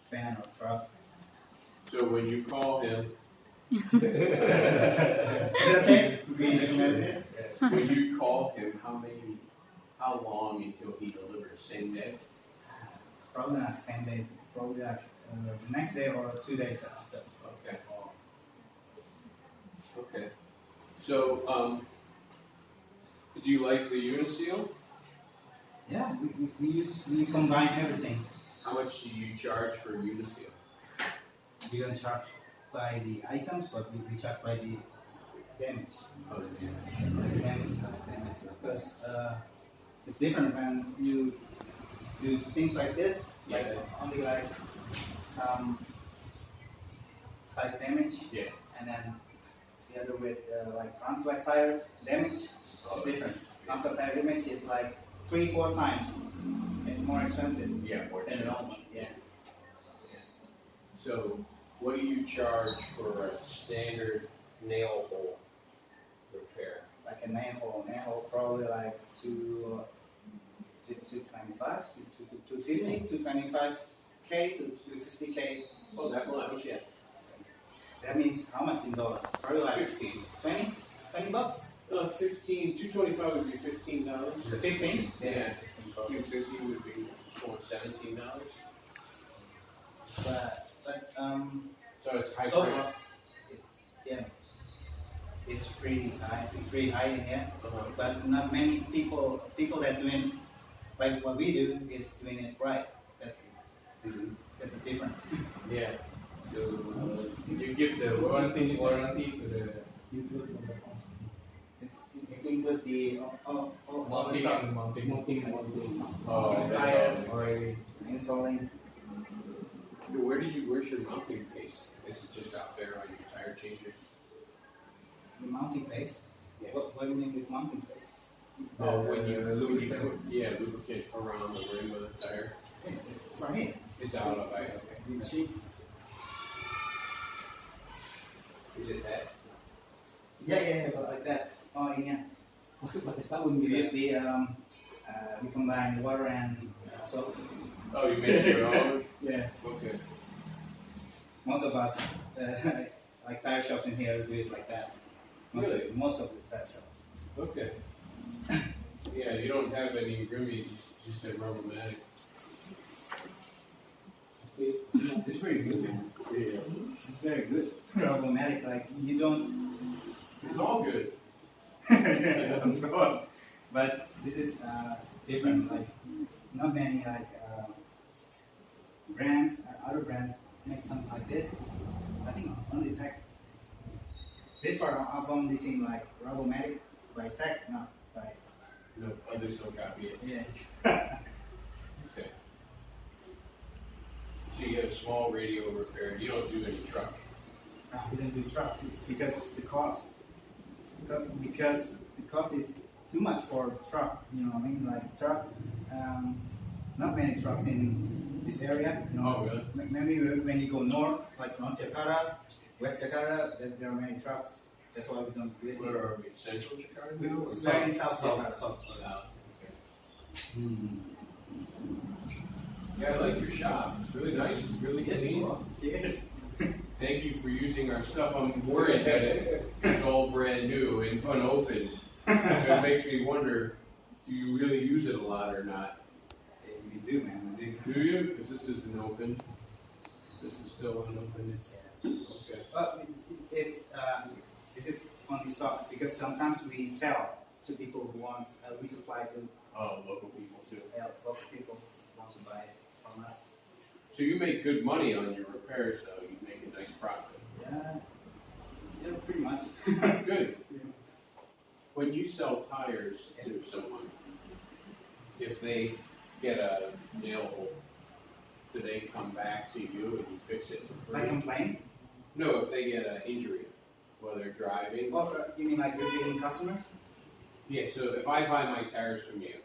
van or truck. So when you call him, Is it okay? We recommend it. when you call him, how long until he delivers? Same day? Probably not same day. Probably like the next day or 2 days after. Okay. Okay. So, do you like the Uniseal? Yeah, we combine everything. How much do you charge for Uniseal? We don't charge by the items, but we charge by the damage. Oh, yeah. By the damage, because it's different when you do things like this, like only like some side damage, Yeah. and then the other with like front flat tire damage. It's different. Front flat tire damage is like 3-4 times more expensive Yeah, more than normal. charge. Yeah. So, what do you charge for a standard nail hole repair? Like a manhole probably like 225, 250, 225K to 250K. Oh, that much? Yeah. That means how much in dollars? Probably like 15. 20 bucks? 225 would be $15. 15? Yeah. 15 probably. 250 would be $17. But So it's high so price. far, yeah, it's pretty high. It's pretty high in here. But not many people that doing like what we do is doing it right. That's the difference. Yeah. So you give the warranty to the It's include the all the stuff. mounting. Tires, Already. installing. Where's your mounting base? Is it just out there on your tire changers? The mounting base. Yeah. What do you mean with mounting base? When you lubricant around the rim of the tire. It's right here. It's out of it. You see? Is it that? Yeah, like that. Oh, yeah. We use the we combine water and soap. Oh, you made your own? Yeah. Okay. Most of us, like tire shops in here, do it like that. Really? Most of the tire shops. Okay. Yeah, you don't have any rimmies, you just have rubbermatic. It's pretty good. Yeah. It's very good. Problematic, like you don't. It's all good. Of course. But this is different. Like not many like brands, other brands make something like this. I think only Tech. This part I've only seen like Robomatic by Tech, not by. No, others don't copy it. Yeah. Okay. So you have small radio repair. You don't do any truck. We don't do trucks. It's because the cost. Because the cost is too much for truck. You know what I mean? Like truck. Not many trucks in this area. You know? Oh, really? Maybe when you go north, like North Jakarta, West Jakarta, there are many trucks. That's why we don't do it. Where are we? Central Jakarta? We Or are in South Jakarta. South. Okay. Yeah, I like your shop. It's really nice. It's really clean. Yes. Thank you for using our stuff. I'm worried that it's all brand new and unopened. It makes me wonder, do you really use it a lot or not? Yeah, we do, man. We do. Do you? Because this isn't open. This is still unopened. Okay. But it's this is only stock because sometimes we sell to people who want. We supply to Oh, local people too. local people who want to buy it from us. So you make good money on your repairs, though. You make a nice profit. Yeah, pretty much. Good. When you sell tires to someone, if they get a nail hole, do they come back to you and you fix it for free? Like complain? No, if they get an injury while they're driving. Oh, you mean like repeating customers? Yeah, so if I buy my tires from you,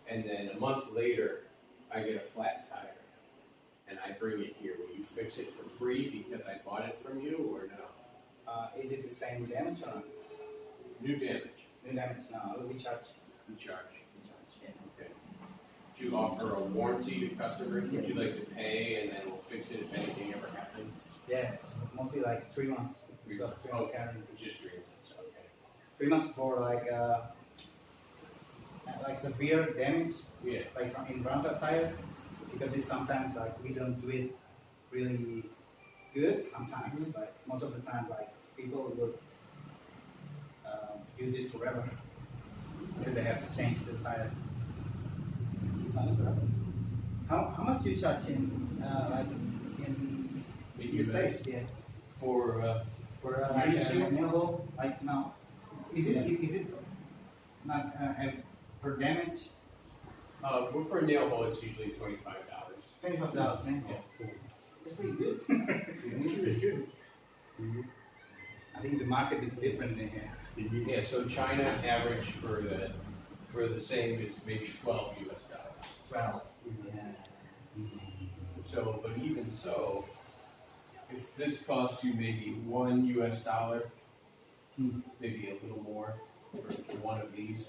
and then a month later, I get a flat tire, and I bring it here, will you fix it for free because I bought it from you, or no? Is it the same damage or not? New damage, New damage? No, we charge. you charge. Yeah. Okay. Do you offer a warranty to customers? Would you like to pay and then we'll fix it it if anything ever happens? Yeah, mostly like 3 months. Three Got months. 3 months Okay, guarantee. just 3 months, okay. 3 months for like severe damage, Yeah, like in ground tires, because it's sometimes like we don't do it really good sometimes, like most of the time, like people would use it forever until they have to change the tire. How much do you charge in like in in the US States? Yeah, for, for like Unisys? nail hole, like now, is it not per damage? well, for a nail hole, it's usually $25. $25, man. Yeah. Cool. That's pretty good. It's pretty good. I think the market is different in here. Yeah, so China average for the same is maybe $12. 12. Yeah. So, but even so, if this costs you maybe $1, maybe a little more for one of these,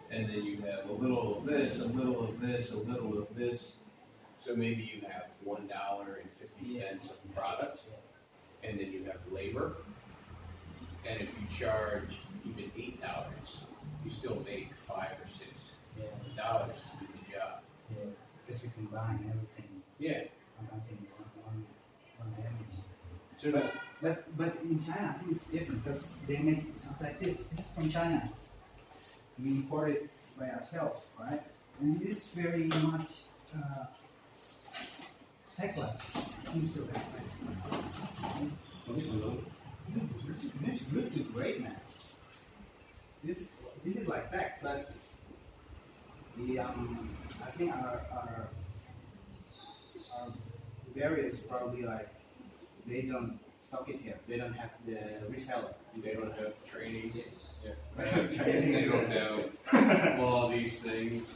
and then you have a little of this, a little of this, a little of this, so maybe you have $1.50 of product, and then you have labor, and if you charge even $8, you still make $5 or Yeah. $6 to do the job. Yeah. Because you combine everything. Yeah. Sometimes in one damage. So But in China, I think it's different because they make something like this. This is from China. We import it by ourselves, right? And it is very much tech-like. Things to that, right? This is good to great, man. This is like that, but the I think our barriers probably like they don't stock it here. They don't have the reseller. they don't have training. Yeah. They don't have all these things.